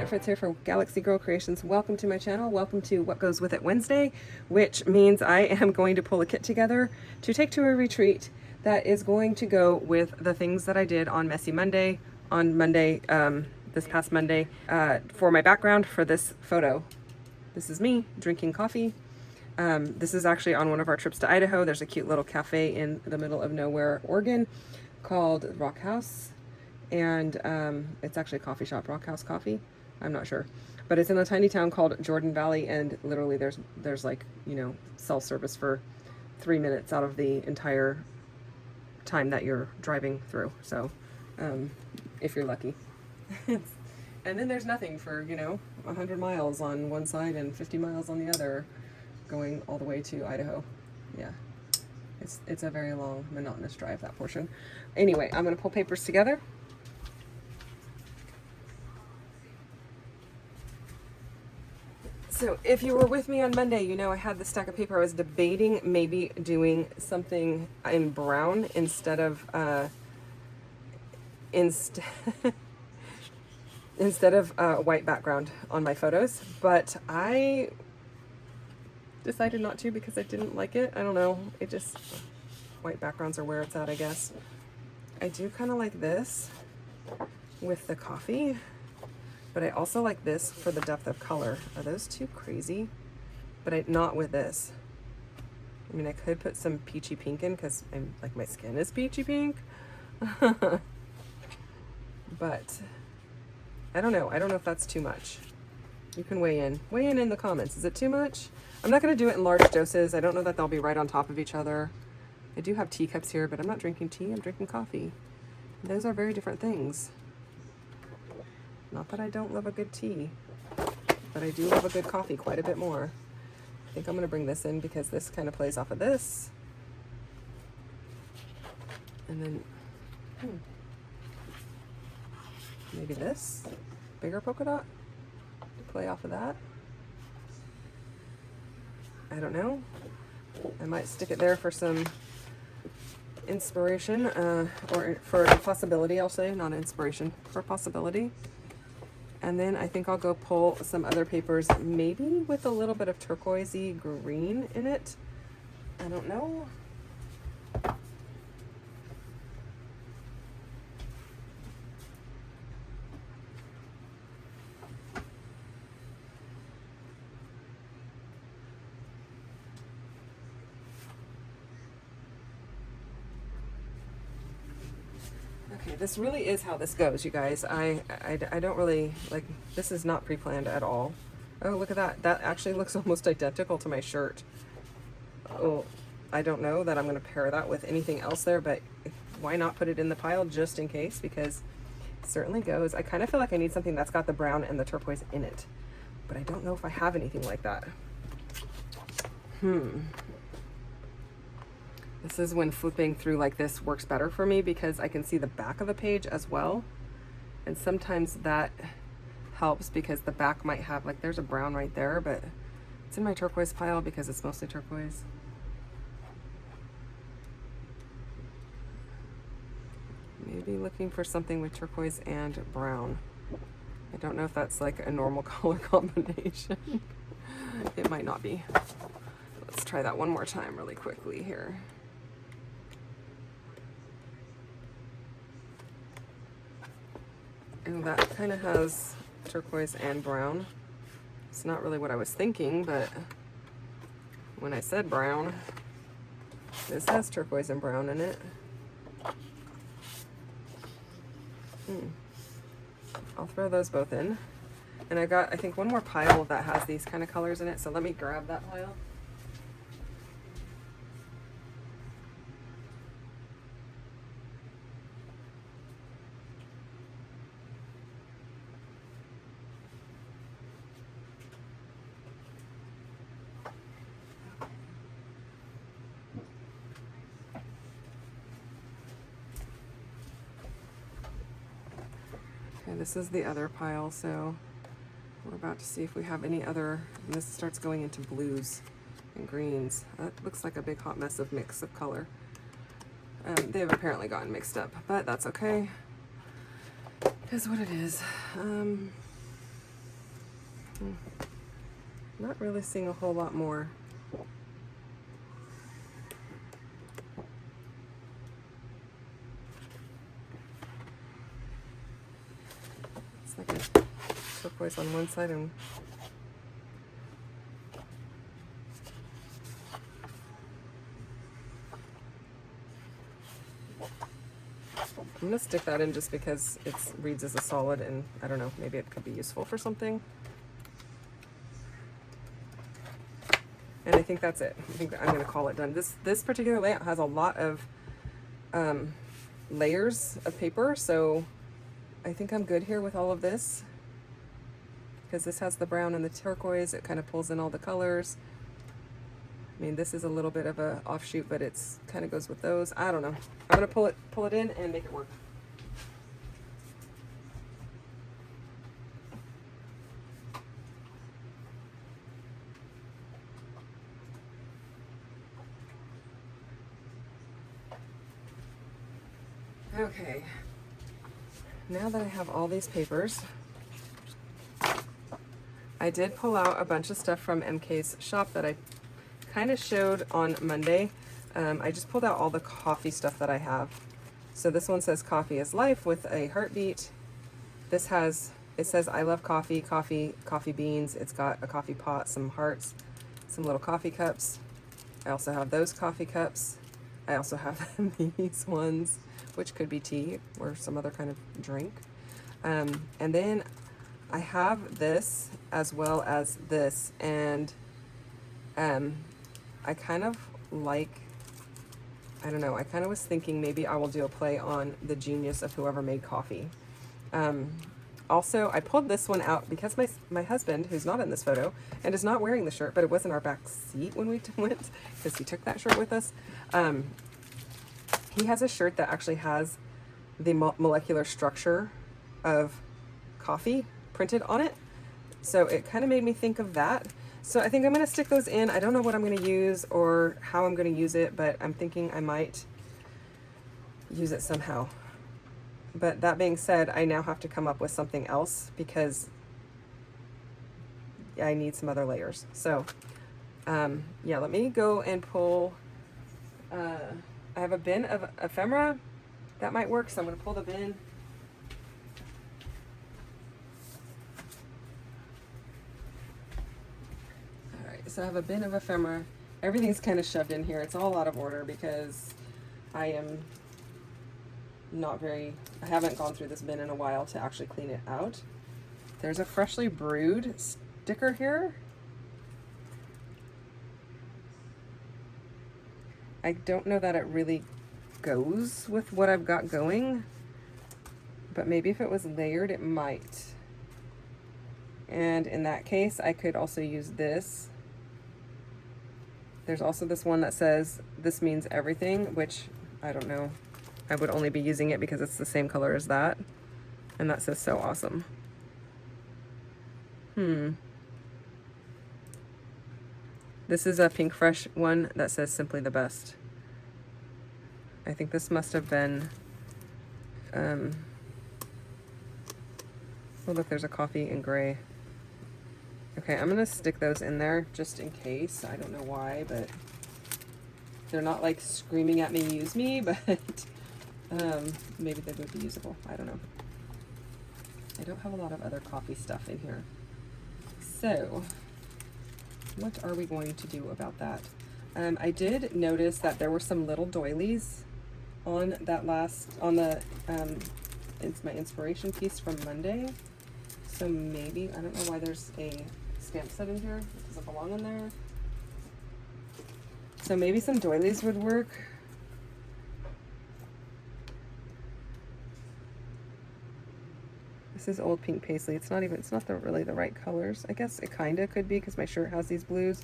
Janet Fritz here for Galaxy Girl Creations. Welcome to my channel. Welcome to What Goes With It Wednesday, which means I am going to pull a kit together to take to a retreat that is going to go with the things that I did on Messy Monday, this past Monday, for my background for this photo. This is me drinking coffee. This is actually on one of our trips to Idaho. There's a cute little cafe in the middle of nowhere, Oregon, called Rock House. And it's actually a coffee shop, Rock House Coffee. I'm not sure, but it's in a tiny town called Jordan Valley, and literally there's like, you know, self-service for 3 minutes out of the entire time that you're driving through. So if you're lucky. And then there's nothing for, you know, 100 miles on one side and 50 miles on the other, going all the way to Idaho. Yeah, it's a very long, monotonous drive, that portion. Anyway, I'm gonna pull papers together. So if you were with me on Monday, you know I had the stack of paper. I was debating maybe doing something in brown instead of white background on my photos, but I decided not to because I didn't like it. I don't know, it just, white backgrounds are where it's at, I guess. I do kind of like this with the coffee, but I also like this for the depth of color. Are those too crazy? But not with this. I mean, I could put some peachy pink in because I'm like, my skin is peachy pink. But I don't know. I don't know if that's too much. You can weigh in. Weigh in the comments. Is it too much? I'm not going to do it in large doses. I don't know that they'll be right on top of each other. I do have teacups here, but I'm not drinking tea. I'm drinking coffee. Those are very different things. Not that I don't love a good tea, but I do love a good coffee quite a bit more. I think I'm going to bring this in because this kind of plays off of this. And then maybe this bigger polka dot to play off of that. I don't know. I might stick it there for some inspiration, or for a possibility, I'll say, not inspiration, for a possibility. And then I think I'll go pull some other papers, maybe with a little bit of turquoisey green in it. I don't know. Okay, this really is how this goes, you guys. I don't really, like, this is not pre-planned at all. Oh, look at that. That actually looks almost identical to my shirt. Oh, I don't know that I'm going to pair that with anything else there, but why not put it in the pile just in case? Because it certainly goes. I kind of feel like I need something that's got the brown and the turquoise in it, but I don't know if I have anything like that. This is when flipping through like this works better for me because I can see the back of the page as well. And sometimes that helps because the back might have, like, there's a brown right there, but it's in my turquoise pile because it's mostly turquoise. Maybe looking for something with turquoise and brown. I don't know if that's like a normal color combination. It might not be. Let's try that one more time really quickly here. And that kind of has turquoise and brown. It's not really what I was thinking, but when I said brown, this has turquoise and brown in it. I'll throw those both in. And I got, I think, one more pile that has these kind of colors in it, so let me grab that pile. Okay, this is the other pile, so we're about to see if we have any other, and this starts going into blues and greens. That looks like a big hot mess of mix of color. They have apparently gotten mixed up, but that's okay. It is what it is. Not really seeing a whole lot more. It's like a turquoise on one side and I'm gonna stick that in just because it reads as a solid, and I don't know, maybe it could be useful for something. And I think that's it. I think I'm gonna call it done. This particular layout has a lot of layers of paper, so I think I'm good here with all of this. Because this has the brown and the turquoise, it kind of pulls in all the colors. I mean, this is a little bit of a offshoot, but it's kind of goes with those. I don't know. I'm gonna pull it in and make it work. Okay. Now that I have all these papers, I did pull out a bunch of stuff from MK's shop that I kind of showed on Monday. I just pulled out all the coffee stuff that I have. So this one says coffee is life with a heartbeat. It says I love coffee, coffee beans. It's got a coffee pot, some hearts, some little coffee cups. I also have those coffee cups. I also have these ones, which could be tea or some other kind of drink. And then I have this as well as this, and I kind of like, I don't know, I kind of was thinking maybe I will do a play on the genius of whoever made coffee. Also, I pulled this one out because my husband, who's not in this photo and is not wearing the shirt, but it was in our back seat when we went because he took that shirt with us. He has a shirt that actually has the molecular structure of coffee printed on it. So it kind of made me think of that. So I think I'm going to stick those in. I don't know what I'm going to use or how I'm going to use it, but I'm thinking I might use it somehow. But that being said, I now have to come up with something else because I need some other layers. So yeah, let me go and pull, I have a bin of ephemera. That might work, so I'm going to pull the bin. Alright, so I have a bin of ephemera. Everything's kind of shoved in here. It's all out of order because I am I haven't gone through this bin in a while to actually clean it out. There's a freshly brewed sticker here. I don't know that it really goes with what I've got going, but maybe if it was layered, it might. And in that case, I could also use this. There's also this one that says, "This means everything," which I don't know. I would only be using it because it's the same color as that. And that says "So awesome." This is a Pink Fresh one that says "Simply the best." I think this must have been, oh look, there's a coffee in gray. Okay, I'm gonna stick those in there just in case. I don't know why, but they're not like screaming at me, use me, but maybe they would be usable. I don't know. I don't have a lot of other coffee stuff in here. So what are we going to do about that? I did notice that there were some little doilies on that it's my inspiration piece from Monday. So maybe, I don't know why there's a stamp set in here. It doesn't belong in there. So maybe some doilies would work. This is old pink paisley. It's not really the right colors. I guess it kind of could be because my shirt has these blues.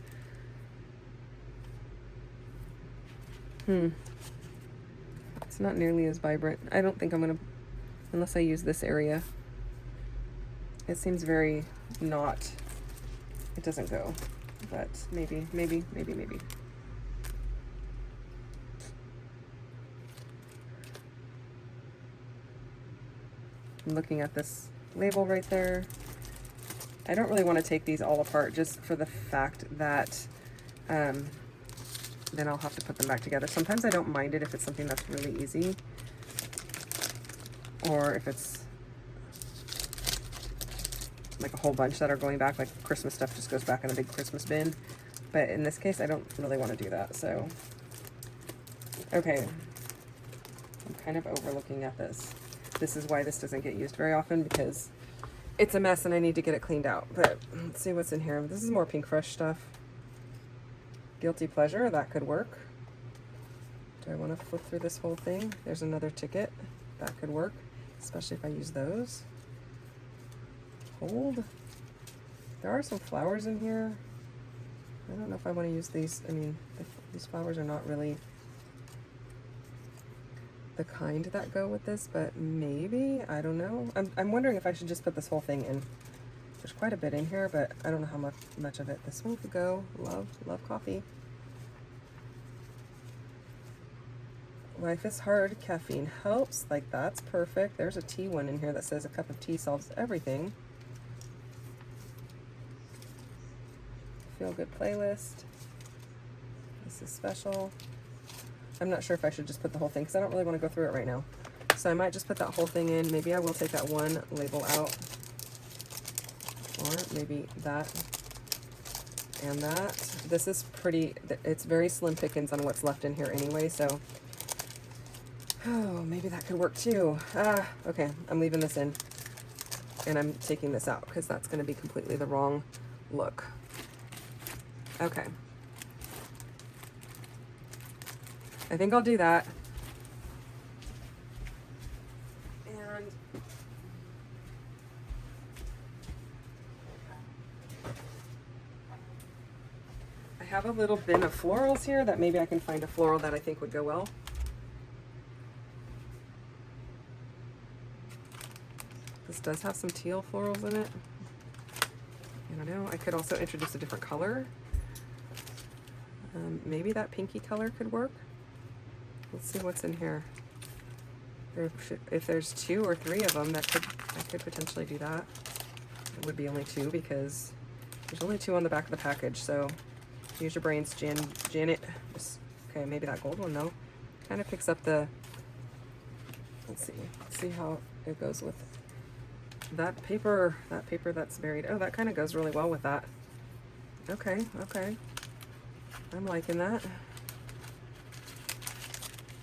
It's not nearly as vibrant. I don't think I'm gonna, unless I use this area. It seems very not, it doesn't go, but maybe. I'm looking at this label right there. I don't really want to take these all apart just for the fact that then I'll have to put them back together. Sometimes I don't mind it if it's something that's really easy, or if it's like a whole bunch that are going back, like Christmas stuff just goes back in a big Christmas bin. But in this case, I don't really want to do that, so. Okay, I'm kind of overlooking at this. This is why this doesn't get used very often, because it's a mess and I need to get it cleaned out. But let's see what's in here. This is more Pink Fresh stuff. Guilty Pleasure, that could work. Do I want to flip through this whole thing? There's another ticket. That could work, especially if I use those. Hold. There are some flowers in here. I don't know if I want to use these. I mean, these flowers are not really the kind that go with this, but maybe, I don't know. I'm wondering if I should just put this whole thing in. There's quite a bit in here, but I don't know how much of it. This one could go. Love coffee. Life is hard, caffeine helps. Like, that's perfect. There's a tea one in here that says a cup of tea solves everything. Feel good playlist. This is special. I'm not sure if I should just put the whole thing because I don't really want to go through it right now. So I might just put that whole thing in. Maybe I will take that one label out. Or maybe that and that. This is pretty, it's very slim pickings on what's left in here anyway, so. Oh, maybe that could work too. Okay, I'm leaving this in. And I'm taking this out because that's going to be completely the wrong look. Okay. I think I'll do that. And I have a little bin of florals here that maybe I can find a floral that I think would go well. This does have some teal florals in it. I don't know. I could also introduce a different color. Maybe that pinky color could work. Let's see what's in here. If there's 2 or 3 of them, I could potentially do that. It would be only 2 because there's only 2 on the back of the package. So use your brains, Janet. Okay, maybe that gold one though. Kind of picks up the. Let's see how it goes with that paper. That paper that's buried. Oh, that kind of goes really well with that. Okay. I'm liking that.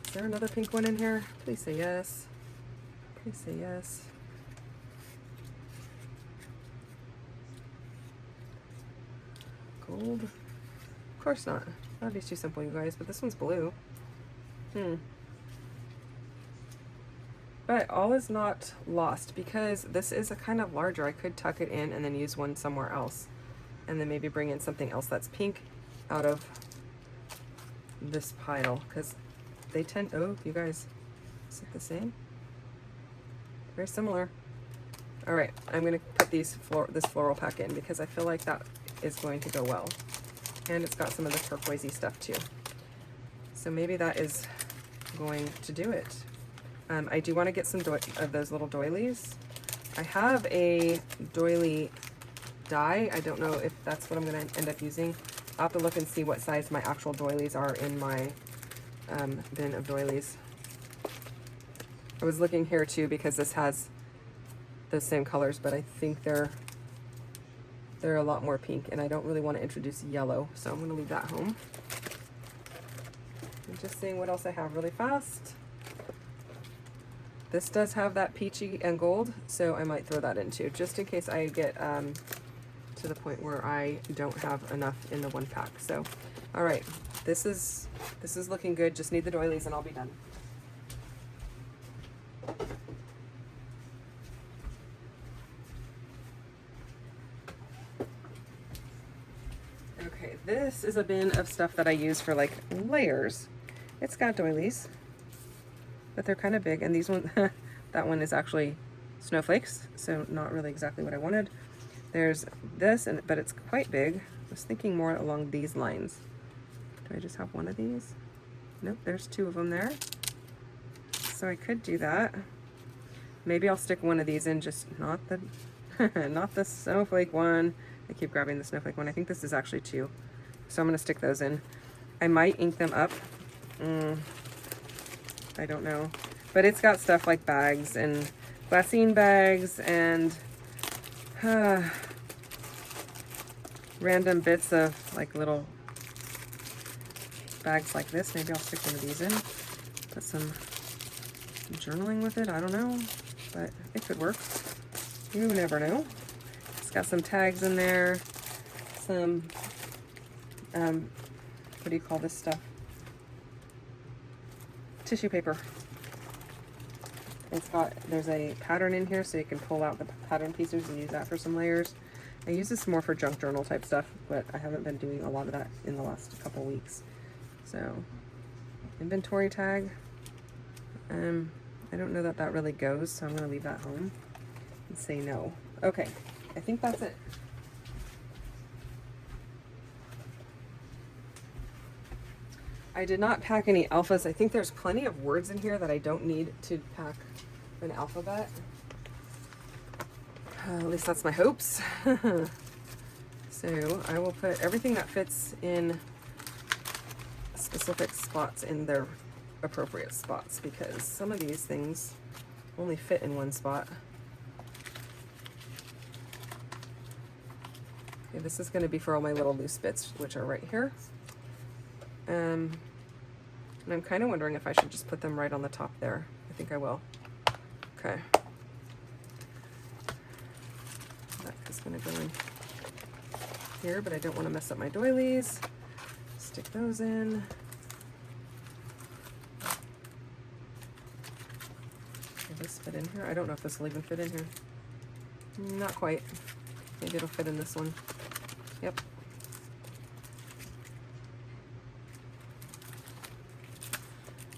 Is there another pink one in here? Please say yes. Please say yes. Gold? Of course not. That'd be too simple, you guys, but this one's blue. But all is not lost because this is a kind of larger. I could tuck it in and then use one somewhere else. And then maybe bring in something else that's pink out of this pile because they tend, oh, you guys, is it the same? Very similar. All right, I'm gonna put this floral pack in because I feel like that is going to go well. And it's got some of the turquoisey stuff too. So maybe that is going to do it. I do want to get some of those little doilies. I have a doily die. I don't know if that's what I'm going to end up using. I'll have to look and see what size my actual doilies are in my bin of doilies. I was looking here too because this has the same colors, but I think they're a lot more pink and I don't really want to introduce yellow, so I'm going to leave that home. I'm just seeing what else I have really fast. This does have that peachy and gold, so I might throw that in too, just in case I get to the point where I don't have enough in the one pack. So, all right, this is looking good. Just need the doilies and I'll be done. Okay, this is a bin of stuff that I use for like layers. It's got doilies, but they're kind of big, and these ones, that one is actually snowflakes, so not really exactly what I wanted. There's this, but it's quite big. I was thinking more along these lines. Do I just have one of these? Nope, there's 2 of them there. So I could do that. Maybe I'll stick one of these in, just not the Not the snowflake one. I keep grabbing the snowflake one. I think this is actually 2. So I'm going to stick those in. I might ink them up. I don't know. But it's got stuff like bags and glassine bags and random bits of like little bags like this. Maybe I'll stick one of these in. Put some journaling with it. I don't know. But it could work. You never know. It's got some tags in there. Some, what do you call this stuff? Tissue paper. There's a pattern in here so you can pull out the pattern pieces and use that for some layers. I use this more for junk journal type stuff, but I haven't been doing a lot of that in the last couple weeks. So, inventory tag. I don't know that really goes, so I'm going to leave that home and say no. Okay, I think that's it. I did not pack any alphas. I think there's plenty of words in here that I don't need to pack an alphabet. At least that's my hopes. So I will put everything that fits in specific spots in their appropriate spots, because some of these things only fit in one spot. Okay, this is going to be for all my little loose bits, which are right here. And I'm kind of wondering if I should just put them right on the top there. I think I will. Okay. That is going to go in here, but I don't want to mess up my doilies. Stick those in. Will this fit in here? I don't know if this will even fit in here. Not quite. Maybe it'll fit in this one. Yep.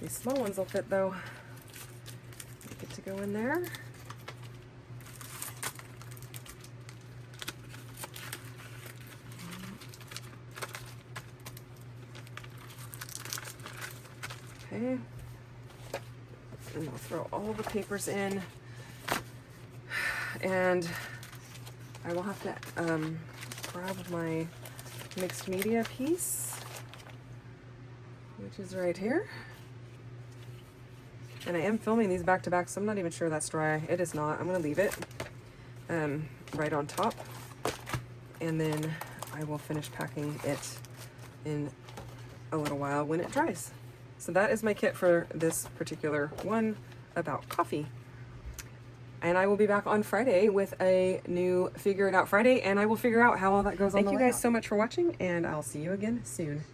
These small ones will fit though. Get to go in there. Okay. And I'll throw all the papers in. And I will have to grab my mixed media piece, which is right here. And I am filming these back to back, so I'm not even sure that's dry. It is not. I'm going to leave it right on top. And then I will finish packing it in a little while when it dries. So that is my kit for this particular one about coffee. And I will be back on Friday with a new Figure It Out Friday, and I will figure out how all that goes on the way out. Thank you guys so much for watching, and I'll see you again soon.